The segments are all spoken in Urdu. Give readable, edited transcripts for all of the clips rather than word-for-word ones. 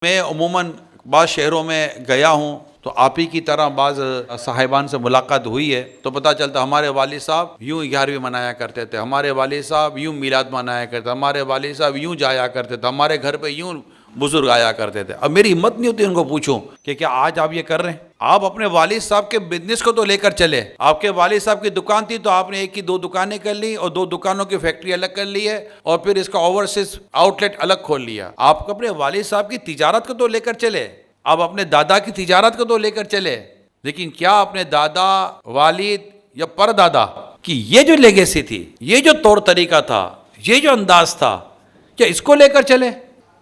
میں عموماً بعض شہروں میں گیا ہوں تو آپ ہی کی طرح بعض صاحبان سے ملاقات ہوئی ہے تو پتہ چلتا ہمارے والد صاحب یوں 11ویں منایا کرتے تھے، ہمارے والد صاحب یوں میلاد منایا کرتے تھے، ہمارے والد صاحب یوں جایا کرتے تھے، ہمارے گھر پہ یوں بزرگ آیا کرتے تھے۔ اب میری ہمت نہیں ہوتی ان کو پوچھوں کہ کیا آج آپ یہ کر رہے ہیں؟ آپ اپنے والد صاحب کے بزنس کو تو لے کر چلے۔ آپ کے والد صاحب کی دکان تھی تو آپ نے ایک کی 2 دکانیں کر لی اور 2 دکانوں کی فیکٹری الگ کر لی ہے اور پھر اس کا اوورسیز آؤٹ لیٹ الگ کھول لیا۔ آپ اپنے والد صاحب کی تجارت کو تو لے کر چلے، آپ اپنے دادا کی تجارت کو تو لے کر چلے، لیکن کیا اپنے دادا، والد یا پردادا کی یہ جو لیگیسی تھی، یہ جو طور طریقہ تھا، یہ جو انداز تھا، کیا اس کو لے کر چلے؟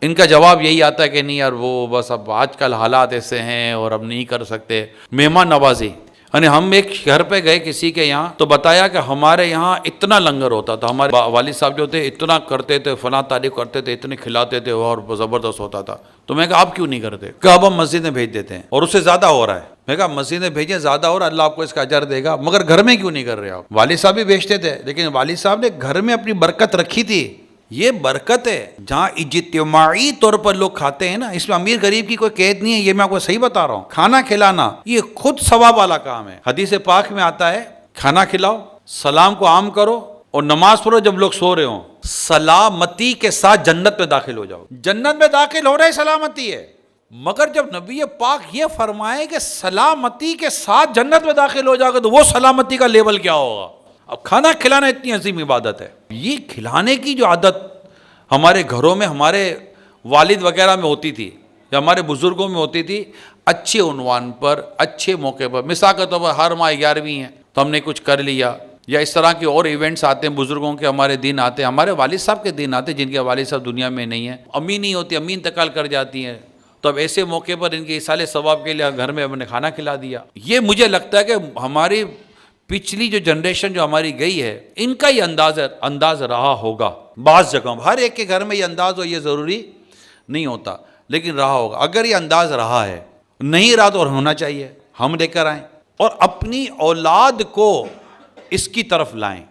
ان کا جواب یہی آتا ہے کہ نہیں یار، وہ بس اب آج کل حالات ایسے ہیں اور اب نہیں کر سکتے۔ مہمان نوازی، یعنی ہم ایک گھر پہ گئے کسی کے یہاں تو بتایا کہ ہمارے یہاں اتنا لنگر ہوتا تھا، ہمارے والد صاحب جو تھے اتنا کرتے تھے، فلاں تعریف کرتے تھے، اتنے کھلاتے تھے اور زبردست ہوتا تھا۔ تو میں کہا آپ کیوں نہیں کرتے؟ کہ اب ہم مسجد میں بھیج دیتے ہیں اور اس سے زیادہ ہو رہا ہے۔ میں کہا مسجد میں بھیجیں، زیادہ ہو رہا ہے، اللہ آپ کو اس کا اجر دے گا، مگر گھر میں کیوں نہیں کر رہے آپ؟ والد صاحب بھی بھیجتے تھے لیکن والد صاحب نے گھر میں اپنی برکت رکھی تھی۔ یہ برکت ہے جہاں اجتماعی طور پر لوگ کھاتے ہیں نا، اس میں امیر غریب کی کوئی قید نہیں ہے، یہ میں آپ کو صحیح بتا رہا ہوں۔ کھانا کھلانا یہ خود ثواب والا کام ہے۔ حدیث پاک میں آتا ہے کھانا کھلاؤ، سلام کو عام کرو اور نماز پڑھو جب لوگ سو رہے ہوں، سلامتی کے ساتھ جنت میں داخل ہو جاؤ۔ جنت میں داخل ہو رہے سلامتی ہے، مگر جب نبی پاک یہ فرمائے کہ سلامتی کے ساتھ جنت میں داخل ہو جاؤ گے تو وہ سلامتی کا لیول کیا ہوگا؟ اب کھانا کھلانا اتنی عظیم عبادت ہے، یہ کھلانے کی جو عادت ہمارے گھروں میں ہمارے والد وغیرہ میں ہوتی تھی یا ہمارے بزرگوں میں ہوتی تھی، اچھے عنوان پر، اچھے موقع پر، مثال کے طور پر ہر ماہ 11ویں ہے تو ہم نے کچھ کر لیا، یا اس طرح کے اور ایونٹس آتے ہیں، بزرگوں کے ہمارے دن آتے ہیں، ہمارے والد صاحب کے دن آتے ہیں جن کے والد صاحب دنیا میں نہیں ہیں، امی نہیں ہوتی، امی انتقال کر جاتی ہیں، تو اب ایسے موقع پر ان کے ایصال ثواب کے لیے گھر میں ہم نے کھانا کھلا دیا۔ یہ مجھے لگتا ہے کہ ہماری پچھلی جو جنریشن جو ہماری گئی ہے، ان کا یہ انداز رہا ہوگا۔ بعض جگہوں ہر ایک کے گھر میں یہ انداز ہو یہ ضروری نہیں ہوتا، لیکن رہا ہوگا۔ اگر یہ انداز رہا ہے، نہیں رہا تو ہونا چاہیے، ہم لے کر آئیں اور اپنی اولاد کو اس کی طرف لائیں۔